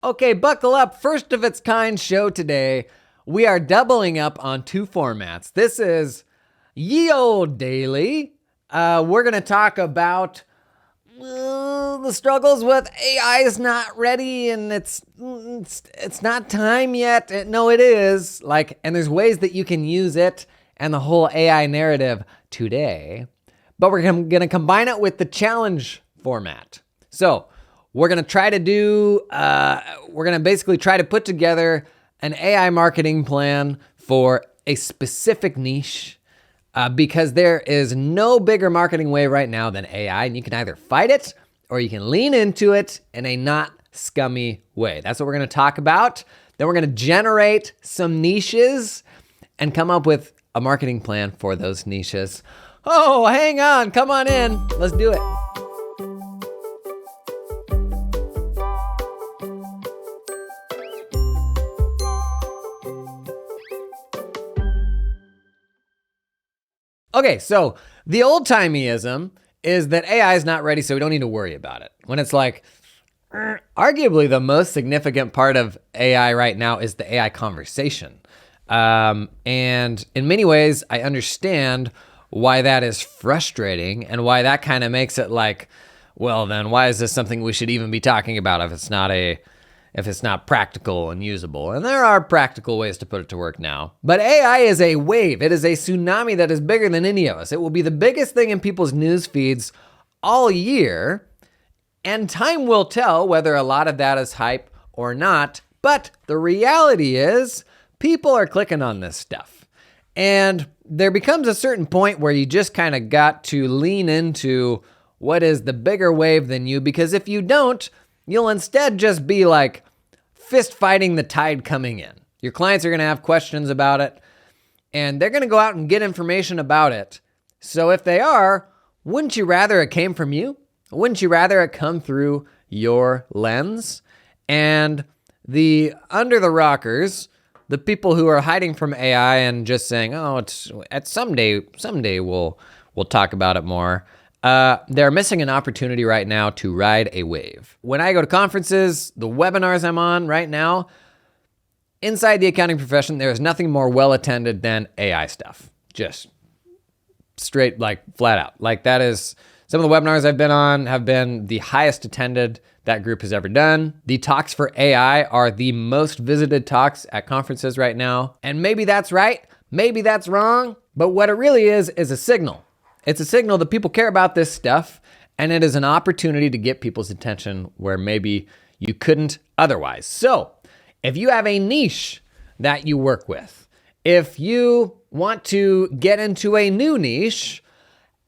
Okay, buckle up. First of its kind show today. We are doubling up on two formats. This is Ye Olde Daily. We're going to talk about the struggles with AI is not ready and it's not time yet. No, it is. And there's ways that you can use it and the whole AI narrative today. But we're going to combine it with the challenge format. So we're going to try to basically try to put together an AI marketing plan for a specific niche because there is no bigger marketing way right now than AI. And you can either fight it or you can lean into it in a not scummy way. That's what we're going to talk about. Then we're going to generate some niches and come up with a marketing plan for those niches. Oh, hang on. Come on in. Let's do it. Okay, so the old-timeyism is that AI is not ready, so we don't need to worry about it. When it's arguably the most significant part of AI right now is the AI conversation. And in many ways, I understand why that is frustrating and why that kind of makes it well, then why is this something we should even be talking about if it's not practical and usable? And there are practical ways to put it to work now. But AI is a wave. It is a tsunami that is bigger than any of us. It will be the biggest thing in people's news feeds all year. And time will tell whether a lot of that is hype or not. But the reality is people are clicking on this stuff. And there becomes a certain point where you just kind of got to lean into what is the bigger wave than you. Because if you don't, you'll instead just be fist fighting the tide coming in. Your clients are going to have questions about it, and they're going to go out and get information about it. So if they are, wouldn't you rather it came from you? Wouldn't you rather it come through your lens? And the under the rockers, the people who are hiding from AI and just saying, "Oh, it's someday we'll talk about it more." They're missing an opportunity right now to ride a wave. When I go to conferences, the webinars I'm on right now, inside the accounting profession, there is nothing more well-attended than AI stuff. Just straight, flat out. That is, some of the webinars I've been on have been the highest attended that group has ever done. The talks for AI are the most visited talks at conferences right now. And maybe that's right, maybe that's wrong, but what it really is a signal. It's a signal that people care about this stuff, and it is an opportunity to get people's attention where maybe you couldn't otherwise. So, if you have a niche that you work with, if you want to get into a new niche,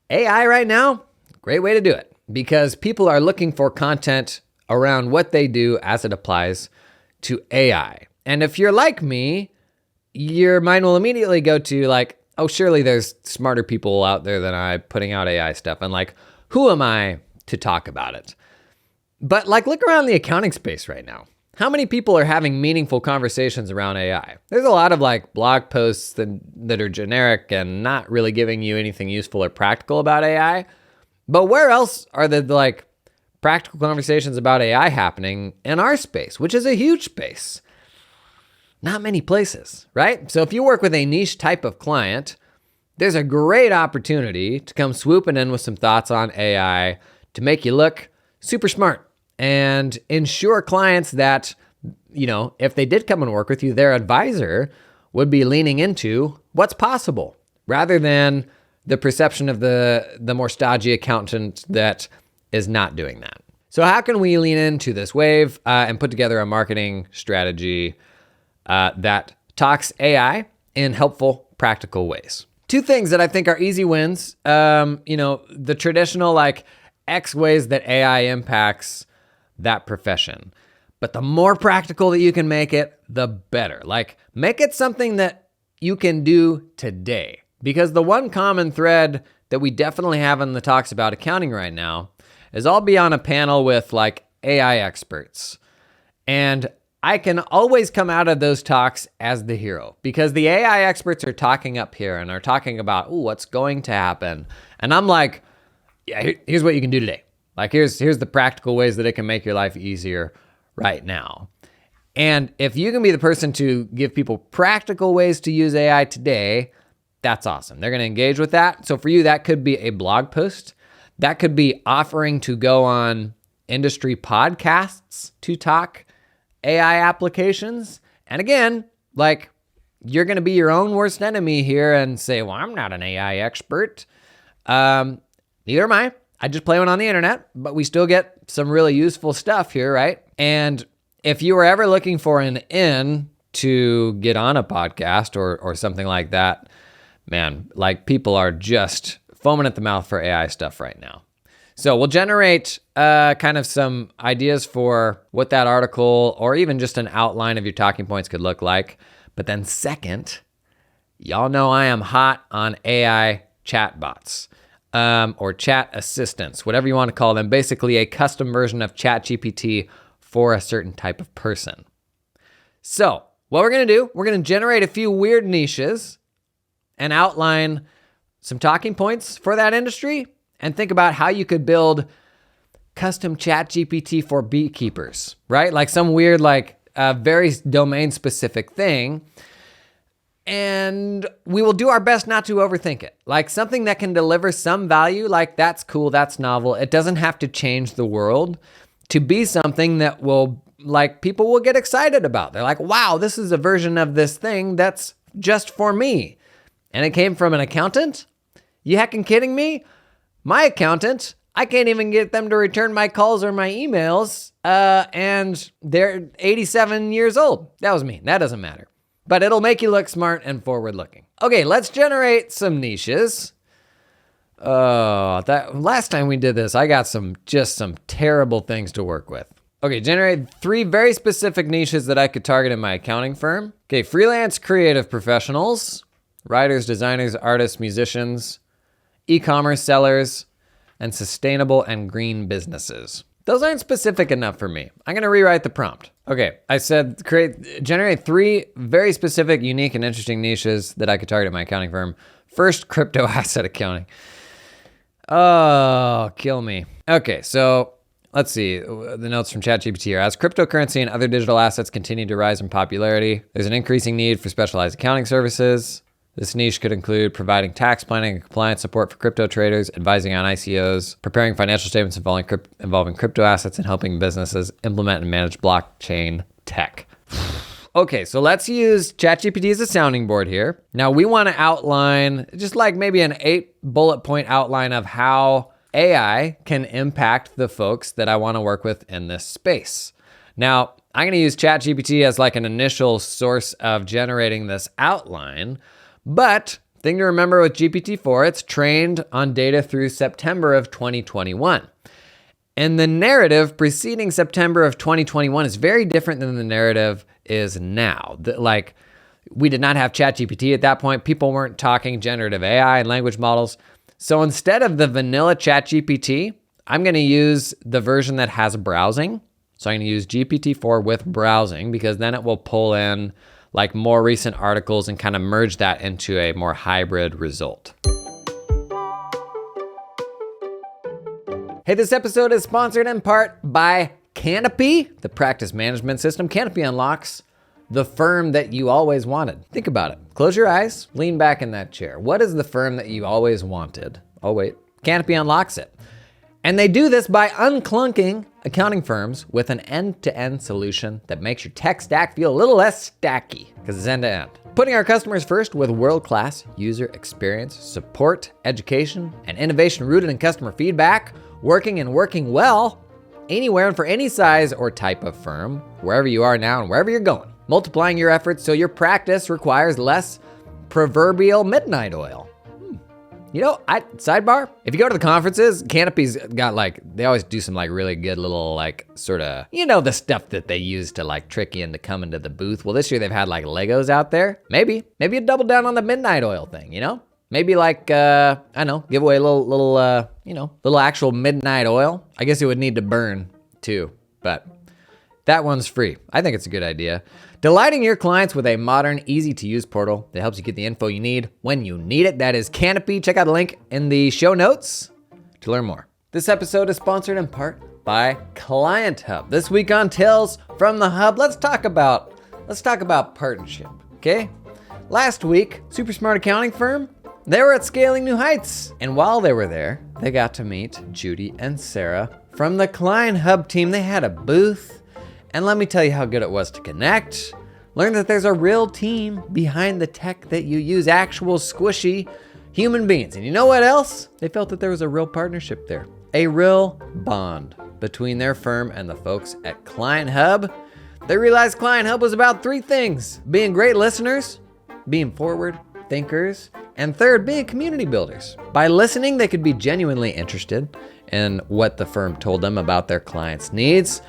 AI right now, great way to do it, because people are looking for content around what they do as it applies to AI. And if you're like me, your mind will immediately go to oh, surely there's smarter people out there than I putting out AI stuff. And who am I to talk about it? But look around the accounting space right now. How many people are having meaningful conversations around AI? There's a lot of blog posts that are generic and not really giving you anything useful or practical about AI. But where else are the practical conversations about AI happening in our space, which is a huge space? Not many places, right? So if you work with a niche type of client, there's a great opportunity to come swooping in with some thoughts on AI to make you look super smart and ensure clients that, if they did come and work with you, their advisor would be leaning into what's possible rather than the perception of the more stodgy accountant that is not doing that. So how can we lean into this wave and put together a marketing strategy that talks AI in helpful, practical ways? Two things that I think are easy wins. The traditional X ways that AI impacts that profession. But the more practical that you can make it, the better. Make it something that you can do today. Because the one common thread that we definitely have in the talks about accounting right now is I'll be on a panel with AI experts. And I can always come out of those talks as the hero because the AI experts are talking up here and are talking about, what's going to happen. And I'm here's what you can do today. Here's the practical ways that it can make your life easier right now. And if you can be the person to give people practical ways to use AI today, that's awesome. They're going to engage with that. So for you, that could be a blog post. That could be offering to go on industry podcasts to talk AI applications. And again, like, you're going to be your own worst enemy here and say, well, I'm not an AI expert. Neither am I. I just play one on the internet, but we still get some really useful stuff here, right? And if you were ever looking for an in to get on a podcast or something like that, man, like, people are just foaming at the mouth for AI stuff right now. So we'll generate kind of some ideas for what that article or even just an outline of your talking points could look like. But then second, y'all know I am hot on AI chatbots or chat assistants, whatever you want to call them. Basically a custom version of ChatGPT for a certain type of person. So what we're going to do, we're going to generate a few weird niches and outline some talking points for that industry and think about how you could build custom ChatGPT for beekeepers, right? Like some weird, like very domain specific thing. And we will do our best not to overthink it. Like something that can deliver some value, like that's cool, that's novel. It doesn't have to change the world to be something that will, like, people will get excited about. They're like, wow, this is a version of this thing that's just for me. And it came from an accountant? You heckin' kidding me? My accountant, I can't even get them to return my calls or my emails, and they're 87 years old. That was me. That doesn't matter. But it'll make you look smart and forward-looking. Okay, let's generate some niches. That last time we did this, I got some terrible things to work with. Okay, generate 3 very specific niches that I could target in my accounting firm. Okay, freelance creative professionals, writers, designers, artists, musicians, e-commerce sellers, and sustainable and green businesses. Those aren't specific enough for me. I'm going to rewrite the prompt. Okay, I said generate 3 very specific, unique, and interesting niches that I could target at my accounting firm. First, crypto asset accounting. Oh, kill me. Okay, so let's see. The notes from ChatGPT here. As cryptocurrency and other digital assets continue to rise in popularity, there's an increasing need for specialized accounting services. This niche could include providing tax planning and compliance support for crypto traders, advising on ICOs, preparing financial statements involving crypto assets, and helping businesses implement and manage blockchain tech. Okay, so let's use ChatGPT as a sounding board here. Now we want to outline just like maybe an 8 bullet point outline of how AI can impact the folks that I want to work with in this space. Now, I'm going to use ChatGPT as like an initial source of generating this outline. But thing to remember with GPT-4, it's trained on data through September of 2021. And the narrative preceding September of 2021 is very different than the narrative is now. Like, we did not have ChatGPT at that point. People weren't talking generative AI and language models. So instead of the vanilla ChatGPT, I'm going to use the version that has browsing. So I'm going to use GPT-4 with browsing because then it will pull in like more recent articles and kind of merge that into a more hybrid result. Hey, this episode is sponsored in part by Canopy, the practice management system. Canopy unlocks the firm that you always wanted. Think about it. Close your eyes, lean back in that chair. What is the firm that you always wanted? Oh wait, Canopy unlocks it. And they do this by unclunking accounting firms with an end-to-end solution that makes your tech stack feel a little less stacky because it's end-to-end. Putting our customers first with world-class user experience, support, education, and innovation rooted in customer feedback, working well, anywhere and for any size or type of firm, wherever you are now and wherever you're going. Multiplying your efforts so your practice requires less proverbial midnight oil. You know, sidebar, if you go to the conferences, Canopy's got like, they always do some like really good little like sort of, you know, the stuff that they use to like trick you into coming to the booth. Well, this year they've had like Legos out there. Maybe you double down on the midnight oil thing, you know? Maybe like, I don't know, give away a little actual midnight oil. I guess it would need to burn too, but that one's free. I think it's a good idea. Delighting your clients with a modern, easy-to-use portal that helps you get the info you need when you need it. That is Canopy. Check out the link in the show notes to learn more. This episode is sponsored in part by Client Hub. This week on Tales from the Hub, let's talk about partnership, okay? Last week, super smart accounting firm, they were at scaling new heights. And while they were there, they got to meet Judy and Sarah from the Client Hub team. They had a booth, and let me tell you how good it was to connect. Learn that there's a real team behind the tech that you use, actual squishy human beings. And you know what else? They felt that there was a real partnership there, a real bond between their firm and the folks at Client Hub. They realized Client Hub was about three things: being great listeners, being forward thinkers, and third, being community builders. By listening, they could be genuinely interested in what the firm told them about their clients' needs.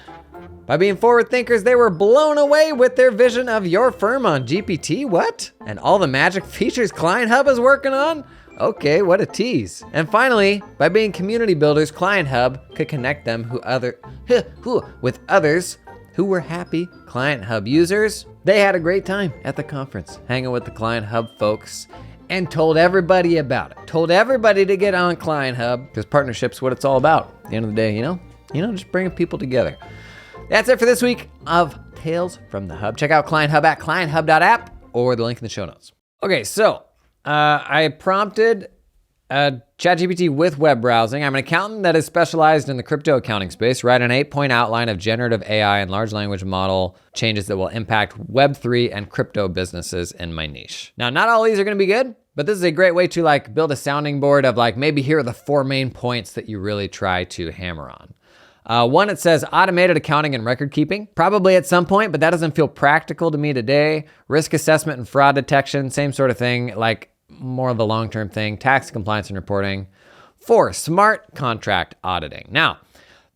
By being forward thinkers, they were blown away with their vision of your firm on GPT. What? And all the magic features Client Hub is working on? Okay, what a tease. And finally, by being community builders, Client Hub could connect them with others who were happy Client Hub users. They had a great time at the conference, hanging with the Client Hub folks, and told everybody about it. Told everybody to get on Client Hub, because partnership's what it's all about. At the end of the day, just bringing people together. That's it for this week of Tales from the Hub. Check out Client Hub at clienthub.app or the link in the show notes. Okay, so I prompted ChatGPT with web browsing. I'm an accountant that is specialized in the crypto accounting space. Write an 8-point outline of generative AI and large language model changes that will impact Web3 and crypto businesses in my niche. Now, not all these are going to be good, but this is a great way to build a sounding board of maybe here are the 4 main points that you really try to hammer on. One, it says automated accounting and record keeping, probably at some point, but that doesn't feel practical to me today. Risk assessment and fraud detection, same sort of thing, more of the long-term thing. Tax compliance and reporting. 4, smart contract auditing. Now,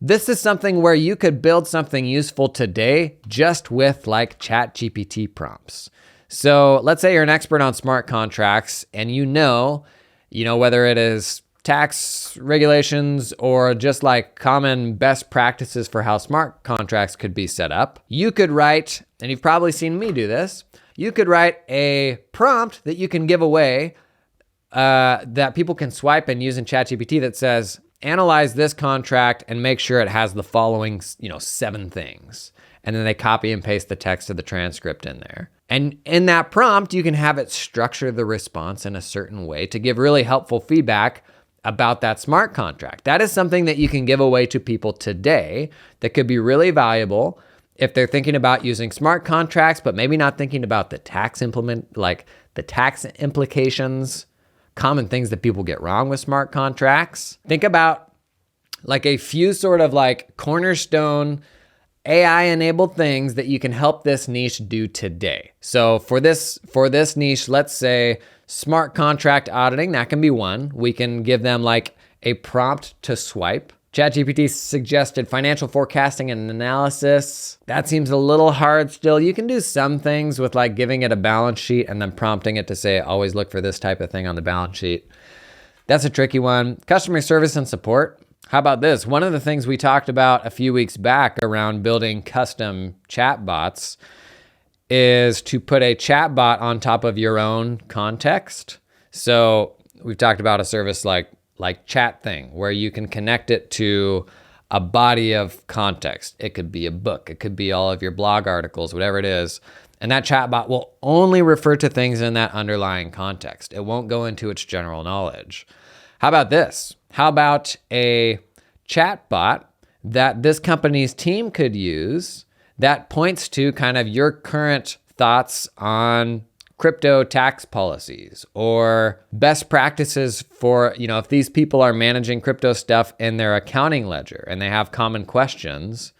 this is something where you could build something useful today just with ChatGPT prompts. So let's say you're an expert on smart contracts and you know whether it is tax regulations or just common best practices for how smart contracts could be set up. You could write, and you've probably seen me do this, you could write a prompt that you can give away that people can swipe and use in ChatGPT that says, analyze this contract and make sure it has the following 7 things. And then they copy and paste the text of the transcript in there. And in that prompt, you can have it structure the response in a certain way to give really helpful feedback about that smart contract. That is something that you can give away to people today that could be really valuable if they're thinking about using smart contracts, but maybe not thinking about the tax implications, common things that people get wrong with smart contracts. Think about a few sort of cornerstone AI-enabled things that you can help this niche do today. So for this niche, let's say smart contract auditing, that can be one. We can give them a prompt to swipe. ChatGPT suggested financial forecasting and analysis. That seems a little hard still. You can do some things with giving it a balance sheet and then prompting it to say, always look for this type of thing on the balance sheet. That's a tricky one. Customer service and support. How about this? One of the things we talked about a few weeks back around building custom chatbots is to put a chatbot on top of your own context. So we've talked about a service like Chat Thing, where you can connect it to a body of context. It could be a book. It could be all of your blog articles, whatever it is. And that chatbot will only refer to things in that underlying context. It won't go into its general knowledge. How about this? How about a chatbot that this company's team could use that points to kind of your current thoughts on crypto tax policies or best practices for, if these people are managing crypto stuff in their accounting ledger and they have common questions,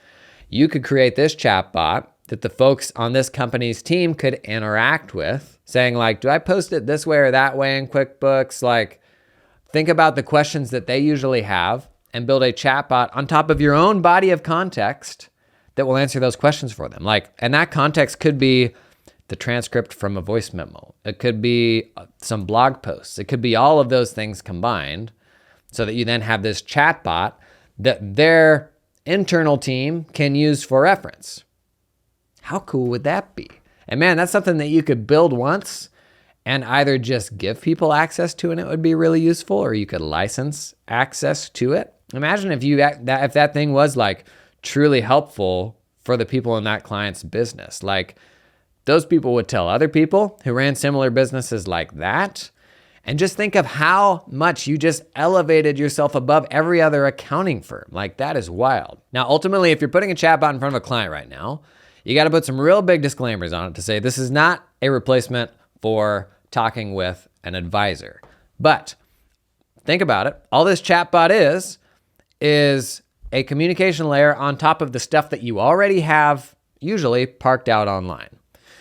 you could create this chatbot that the folks on this company's team could interact with, saying do I post it this way or that way in QuickBooks? Think about the questions that they usually have and build a chatbot on top of your own body of context that will answer those questions for them. And that context could be the transcript from a voice memo. It could be some blog posts. It could be all of those things combined so that you then have this chatbot that their internal team can use for reference. How cool would that be? And man, that's something that you could build once and either just give people access to, and it would be really useful, or you could license access to it. Imagine if if that thing was like truly helpful for the people in that client's business. Like those people would tell other people who ran similar businesses like that. And just think of how much you just elevated yourself above every other accounting firm. Like that is wild. Now, ultimately, if you're putting a chatbot in front of a client right now, you got to put some real big disclaimers on it to say this is not a replacement for talking with an advisor. But think about it. All this chatbot is a communication layer on top of the stuff that you already have usually parked out online.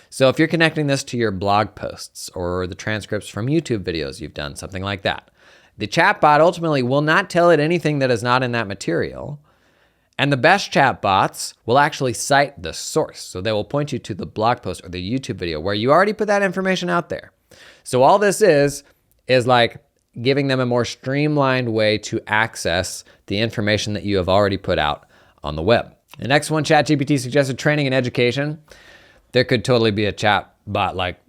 So if you're connecting this to your blog posts or the transcripts from YouTube videos you've done, something like that, the chatbot ultimately will not tell it anything that is not in that material. And the best chatbots will actually cite the source. So they will point you to the blog post or the YouTube video where you already put that information out there. So all this is like giving them a more streamlined way to access the information that you have already put out on the web. The next one, ChatGPT suggested training and education. There could totally be a chatbot like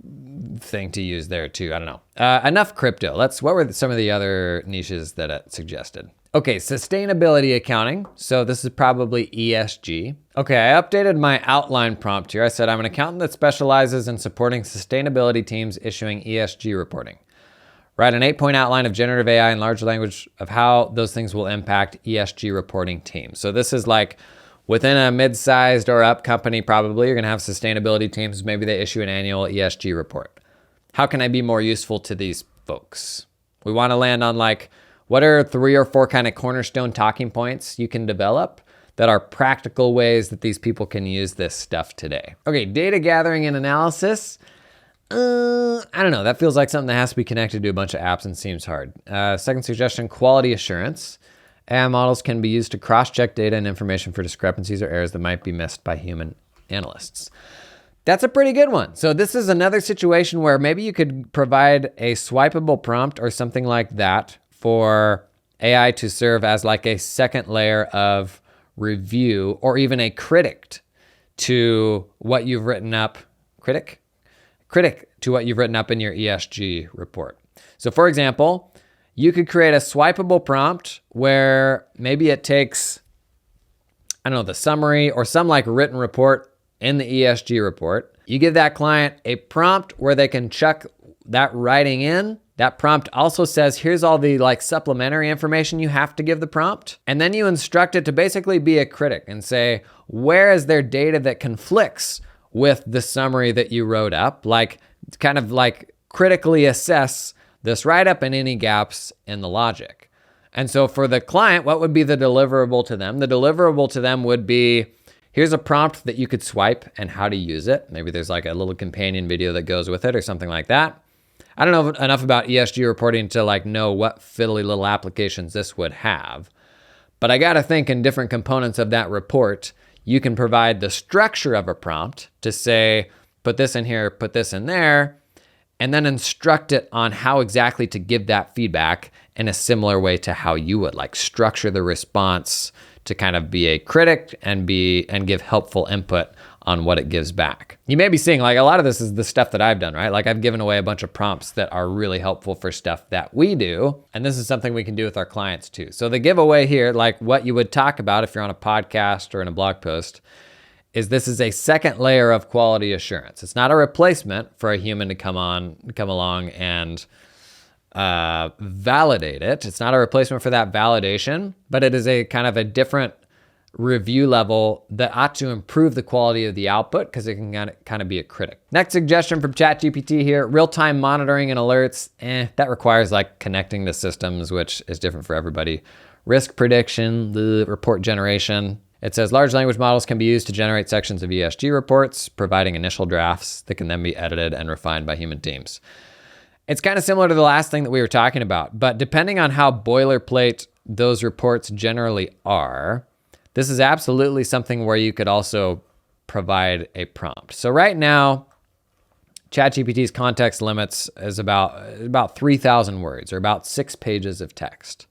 thing to use there too. I don't know. Enough crypto. What were some of the other niches that it suggested? Okay, sustainability accounting. So this is probably ESG. Okay, I updated my outline prompt here. I said I'm an accountant that specializes in supporting sustainability teams issuing ESG reporting. Write an 8-point outline of generative AI and large language of how those things will impact ESG reporting teams. So this is like within a mid-sized or up company, probably you're gonna have sustainability teams. Maybe they issue an annual ESG report. How can I be more useful to these folks? We wanna land on like, what are 3 or 4 kind of cornerstone talking points you can develop that are practical ways that these people can use this stuff today? Okay, data gathering and analysis. I don't know, that feels like something that has to be connected to a bunch of apps and seems hard. Second suggestion, quality assurance. AI models can be used to cross-check data and information for discrepancies or errors that might be missed by human analysts. That's a pretty good one. So this is another situation where maybe you could provide a swipeable prompt or something like that for AI to serve as like a second layer of review or even a critic to what you've written up. Critic to what you've written up in your ESG report. So for example, you could create a swipeable prompt where maybe it takes, I don't know, the summary or some like written report in the ESG report. You give that client a prompt where they can chuck that writing in. That prompt also says, here's all the like supplementary information you have to give the prompt. And then you instruct it to basically be a critic and say, where is there data that conflicts with the summary that you wrote up? Like kind of like critically assess this write-up and any gaps in the logic. And so for the client, what would be the deliverable to them? The deliverable to them would be, here's a prompt that you could swipe and how to use it. Maybe there's like a little companion video that goes with it or something like that. I don't know enough about ESG reporting to like know what fiddly little applications this would have. But I gotta think in different components of that report, you can provide the structure of a prompt to say, put this in here, put this in there, and then instruct it on how exactly to give that feedback in a similar way to how you would like structure the response to kind of be a critic and give helpful input on what it gives back. You may be seeing like a lot of this is the stuff that I've done, right? Like I've given away a bunch of prompts that are really helpful for stuff that we do. And this is something we can do with our clients too. So the giveaway here, like what you would talk about if you're on a podcast or in a blog post, is this is a second layer of quality assurance. It's not a replacement for a human to come along and validate it. It's not a replacement for that validation, but it is a kind of a different review level that ought to improve the quality of the output because it can kind of be a critic. Next suggestion from ChatGPT here, real-time monitoring and alerts. That requires like connecting to systems, which is different for everybody. Risk prediction, the report generation. It says large language models can be used to generate sections of ESG reports, providing initial drafts that can then be edited and refined by human teams. It's kind of similar to the last thing that we were talking about, but depending on how boilerplate those reports generally are, this is absolutely something where you could also provide a prompt. So right now, ChatGPT's context limits is about 3,000 words or about 6 pages of text.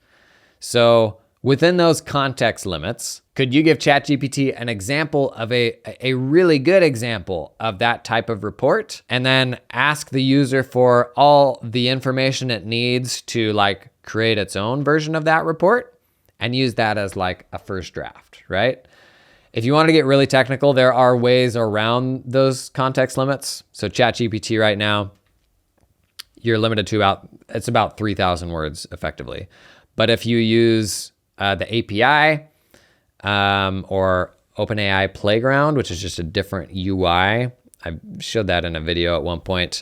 So within those context limits, could you give ChatGPT an example of a really good example of that type of report and then ask the user for all the information it needs to like create its own version of that report? and use that as like a first draft, right? If you want to get really technical, there are ways around those context limits. So ChatGPT right now, you're limited to about 3,000 words effectively. But if you use the API or OpenAI Playground, which is just a different UI, I showed that in a video at one point,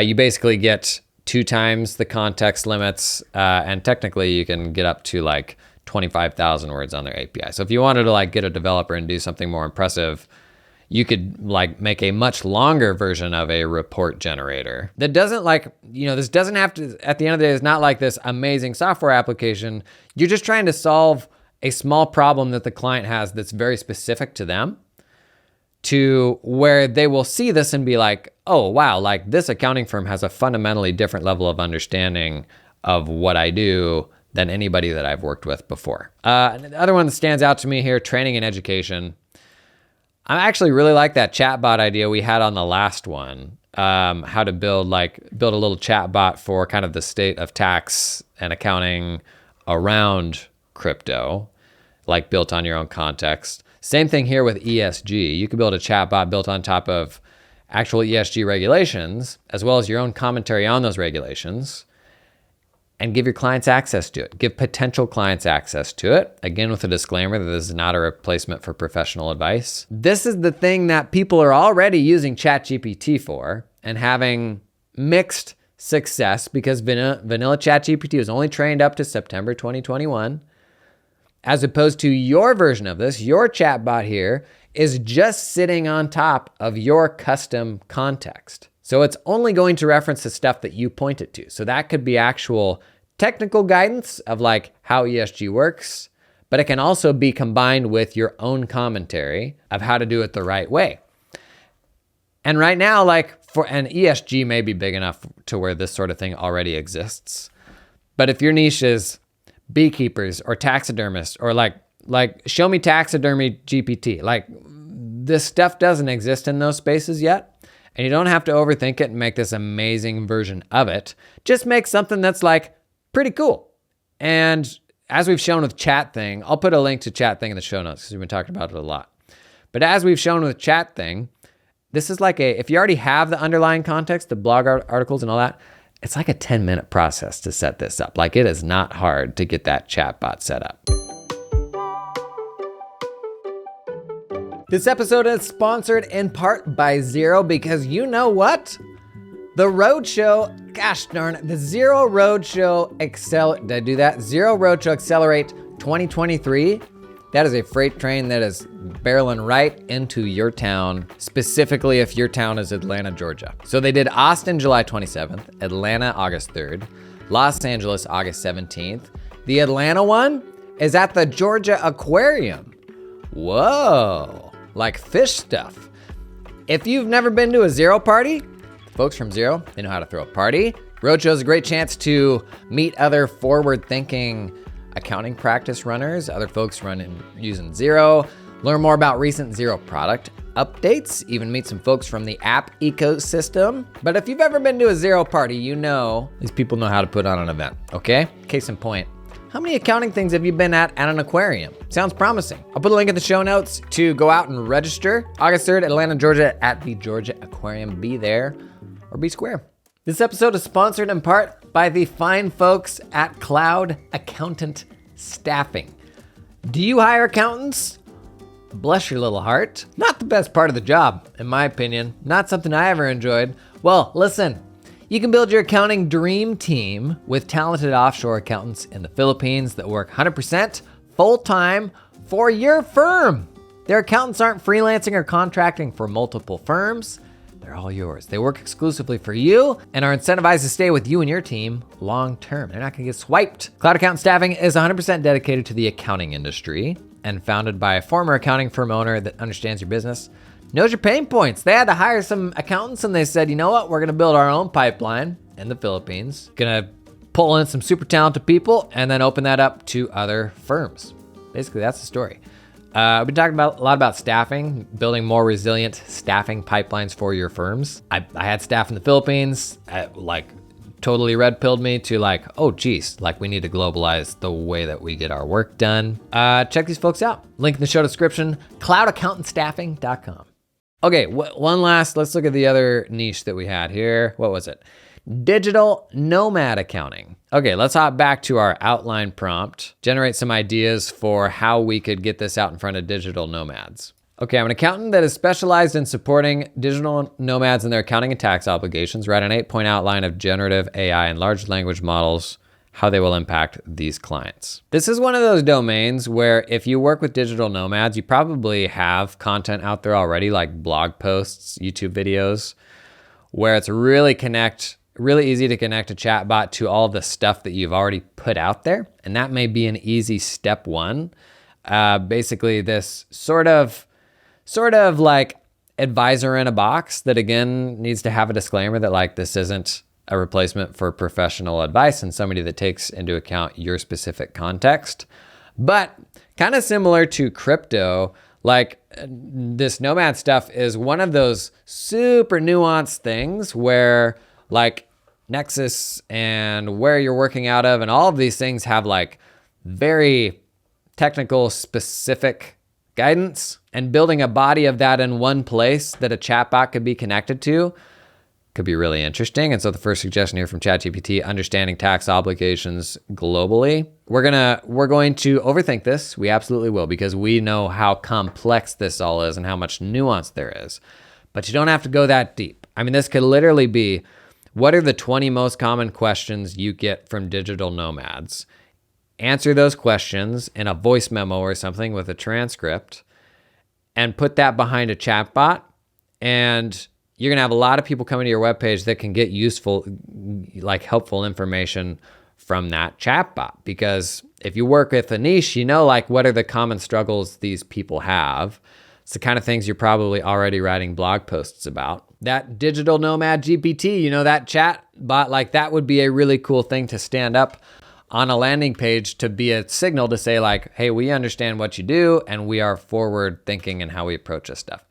you basically get 2 times the context limits, and technically you can get up to like 25,000 words on their API. So if you wanted to like get a developer and do something more impressive, you could like make a much longer version of a report generator that doesn't like, this doesn't have to, at the end of the day, it's not like this amazing software application. You're just trying to solve a small problem that the client has that's very specific to them, to where they will see this and be like, oh, wow, like this accounting firm has a fundamentally different level of understanding of what I do than anybody that I've worked with before. The other one that stands out to me here, training and education. I actually really like that chatbot idea we had on the last one. How to build a little chatbot for kind of the state of tax and accounting around crypto, like built on your own context. Same thing here with ESG. You could build a chatbot built on top of actual ESG regulations, as well as your own commentary on those regulations, and give your clients access to it. Give potential clients access to it. Again, with a disclaimer that this is not a replacement for professional advice. This is the thing that people are already using ChatGPT for and having mixed success, because vanilla ChatGPT was only trained up to September 2021, as opposed to your version of this. Your chatbot here is just sitting on top of your custom context. So it's only going to reference the stuff that you point it to. So that could be actual technical guidance of like how ESG works, but it can also be combined with your own commentary of how to do it the right way. And right now, like for an ESG may be big enough to where this sort of thing already exists. But if your niche is beekeepers or taxidermists, or like show me taxidermy GPT, like this stuff doesn't exist in those spaces yet. And you don't have to overthink it and make this amazing version of it. Just make something that's like pretty cool. And as we've shown with Chat Thing, I'll put a link to Chat Thing in the show notes because we've been talking about it a lot. But as we've shown with Chat Thing, this is like if you already have the underlying context, the blog articles and all that, it's like a 10-minute process to set this up. Like it is not hard to get that chatbot set up. This episode is sponsored in part by Xero, because you know what? The Roadshow, gosh darn it, the Xero Roadshow Xero Roadshow Accelerate 2023. That is a freight train that is barreling right into your town, specifically if your town is Atlanta, Georgia. So they did Austin, July 27th, Atlanta, August 3rd, Los Angeles, August 17th. The Atlanta one is at the Georgia Aquarium. Whoa. Like fish stuff. If you've never been to a Xero party, folks from Xero, they know how to throw a party. Roadshow is a great chance to meet other forward-thinking accounting practice runners, other folks using Xero, learn more about recent Xero product updates, even meet some folks from the app ecosystem. But if you've ever been to a Xero party, you know these people know how to put on an event, okay? Case in point. How many accounting things have you been at an aquarium? Sounds promising. I'll put a link in the show notes to go out and register. August 3rd, Atlanta, Georgia at the Georgia Aquarium. Be there or be square. This episode is sponsored in part by the fine folks at Cloud Accountant Staffing. Do you hire accountants? Bless your little heart. Not the best part of the job, in my opinion. Not something I ever enjoyed. Well, listen. You can build your accounting dream team with talented offshore accountants in the Philippines that work 100% full-time for your firm. Their accountants aren't freelancing or contracting for multiple firms. They're all yours. They work exclusively for you and are incentivized to stay with you and your team long-term. They're not gonna get swiped. Cloud Accountant Staffing is 100% dedicated to the accounting industry and founded by a former accounting firm owner that understands your business, knows your pain points. They had to hire some accountants and they said, you know what? We're gonna build our own pipeline in the Philippines. Gonna pull in some super talented people and then open that up to other firms. Basically, that's the story. We've been talking a lot about staffing, building more resilient staffing pipelines for your firms. I had staff in the Philippines, like totally red-pilled me to like, oh geez, like we need to globalize the way that we get our work done. Check these folks out. Link in the show description, cloudaccountantstaffing.com. Okay, one last, let's look at the other niche that we had here. What was it? Digital nomad accounting. Okay, let's hop back to our outline prompt, generate some ideas for how we could get this out in front of digital nomads. Okay, I'm an accountant that is specialized in supporting digital nomads in their accounting and tax obligations. Write an 8-point outline of generative AI and large language models, how they will impact these clients. This is one of those domains where if you work with digital nomads, you probably have content out there already, like blog posts, YouTube videos, where it's really easy to connect a chatbot to all the stuff that you've already put out there. And that may be an easy step one. Basically this sort of like advisor in a box that again needs to have a disclaimer that like this isn't a replacement for professional advice and somebody that takes into account your specific context. But kind of similar to crypto, like this nomad stuff is one of those super nuanced things where like Nexus and where you're working out of and all of these things have like very technical specific guidance, and building a body of that in one place that a chatbot could be connected to could be really interesting. And so the first suggestion here from ChatGPT, understanding tax obligations globally. We're going to overthink this. We absolutely will, because we know how complex this all is and how much nuance there is. But you don't have to go that deep. I mean, this could literally be, what are the 20 most common questions you get from digital nomads? Answer those questions in a voice memo or something with a transcript and put that behind a chatbot. And you're going to have a lot of people coming to your webpage that can get useful, like helpful information from that chatbot. Because if you work with a niche, you know, like what are the common struggles these people have. It's the kind of things you're probably already writing blog posts about. That digital nomad GPT, you know, that chatbot, like that would be a really cool thing to stand up on a landing page to be a signal to say like, hey, we understand what you do and we are forward thinking in how we approach this stuff.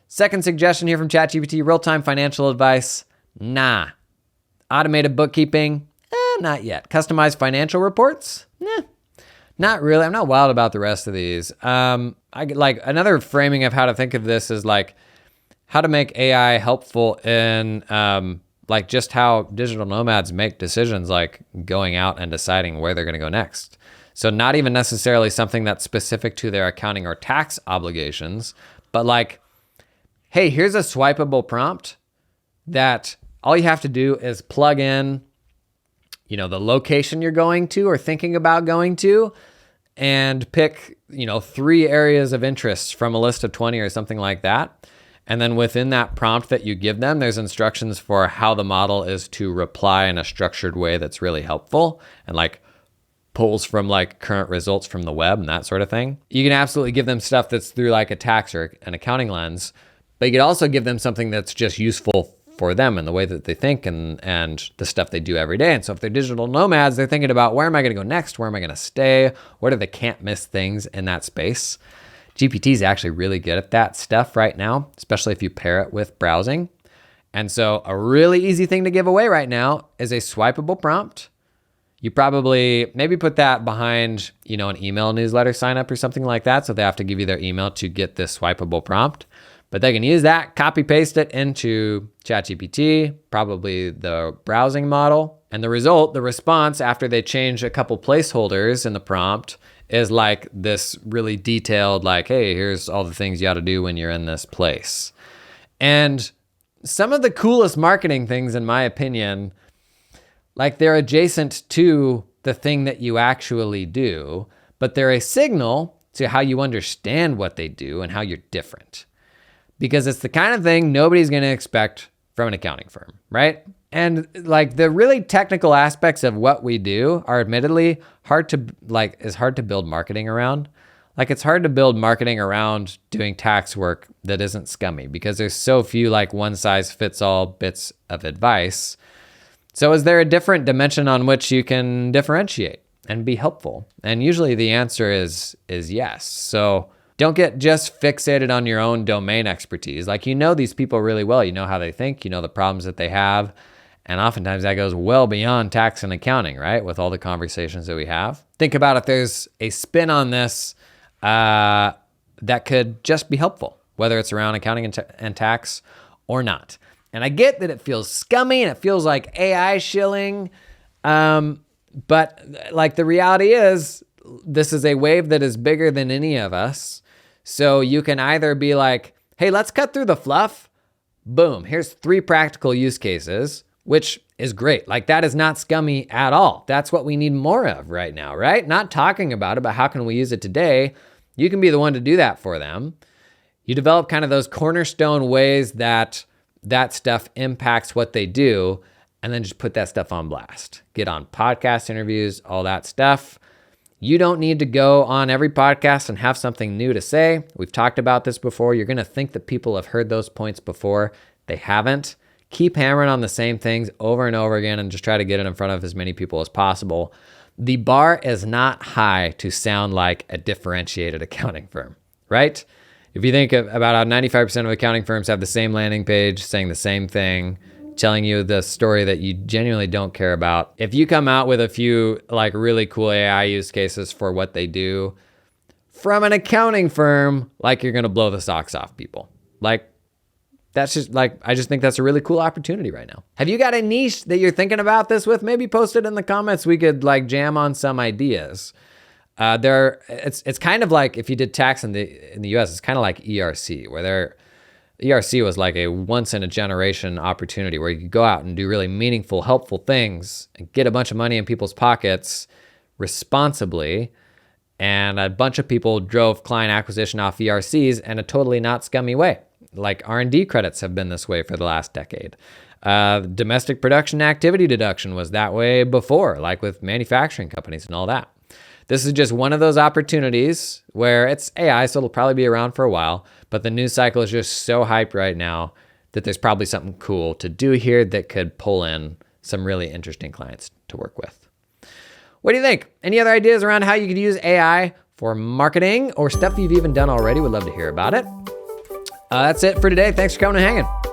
Second suggestion here from ChatGPT, real-time financial advice. Nah. Automated bookkeeping? Not yet. Customized financial reports? Not really. I'm not wild about the rest of these. I like another framing of how to think of this is like how to make AI helpful in like just how digital nomads make decisions, like going out and deciding where they're going to go next. So not even necessarily something that's specific to their accounting or tax obligations, but like, hey, here's a swipeable prompt that all you have to do is plug in, you know, the location you're going to or thinking about going to, and pick, you know, 3 areas of interest from a list of 20 or something like that. And then within that prompt that you give them, there's instructions for how the model is to reply in a structured way that's really helpful and like pulls from like current results from the web and that sort of thing. You can absolutely give them stuff that's through like a tax or an accounting lens, but you could also give them something that's just useful for them and the way that they think and the stuff they do every day. And so if they're digital nomads, they're thinking about where am I going to go next? Where am I going to stay? What are the can't miss things in that space? GPT is actually really good at that stuff right now, especially if you pair it with browsing. And so a really easy thing to give away right now is a swipeable prompt. You probably maybe put that behind, you know, an email newsletter sign up or something like that. So they have to give you their email to get this swipeable prompt. But they can use that, copy paste it into ChatGPT, probably the browsing model. And the response after they change a couple placeholders in the prompt is like this really detailed, like, hey, here's all the things you ought to do when you're in this place. And some of the coolest marketing things, in my opinion, like they're adjacent to the thing that you actually do, but they're a signal to how you understand what they do and how you're different. Because it's the kind of thing nobody's going to expect from an accounting firm, right? And like the really technical aspects of what we do are admittedly hard to build marketing around. Like it's hard to build marketing around doing tax work that isn't scummy because there's so few like one size fits all bits of advice. So is there a different dimension on which you can differentiate and be helpful? And usually the answer is yes. So don't get just fixated on your own domain expertise. Like, you know these people really well. You know how they think, you know the problems that they have. And oftentimes that goes well beyond tax and accounting, right? With all the conversations that we have. Think about if there's a spin on this that could just be helpful, whether it's around accounting and tax or not. And I get that it feels scummy and it feels like AI shilling. But like the reality is, this is a wave that is bigger than any of us. So you can either be like, hey, let's cut through the fluff. Boom, here's 3 practical use cases, which is great. Like that is not scummy at all. That's what we need more of right now, right? Not talking about it, but how can we use it today? You can be the one to do that for them. You develop kind of those cornerstone ways that stuff impacts what they do, and then just put that stuff on blast. Get on podcast interviews, all that stuff. You don't need to go on every podcast and have something new to say. We've talked about this before. You're going to think that people have heard those points before. They haven't. Keep hammering on the same things over and over again and just try to get it in front of as many people as possible. The bar is not high to sound like a differentiated accounting firm, right? If you think about how 95% of accounting firms have the same landing page saying the same thing, telling you the story that you genuinely don't care about. If you come out with a few like really cool AI use cases for what they do from an accounting firm, like you're gonna blow the socks off people. Like that's just like, I just think that's a really cool opportunity right now. Have you got a niche that you're thinking about this with? Maybe post it in the comments. We could like jam on some ideas. It's kind of like if you did tax in the US, it's kind of like ERC, where ERC was like a once in a generation opportunity where you could go out and do really meaningful, helpful things and get a bunch of money in people's pockets responsibly. And a bunch of people drove client acquisition off ERCs in a totally not scummy way. Like R&D credits have been this way for the last decade. Domestic production activity deduction was that way before, like with manufacturing companies and all that. This is just one of those opportunities where it's AI, so it'll probably be around for a while, but the news cycle is just so hyped right now that there's probably something cool to do here that could pull in some really interesting clients to work with. What do you think? Any other ideas around how you could use AI for marketing or stuff you've even done already? Would love to hear about it. That's it for today. Thanks for coming and hanging.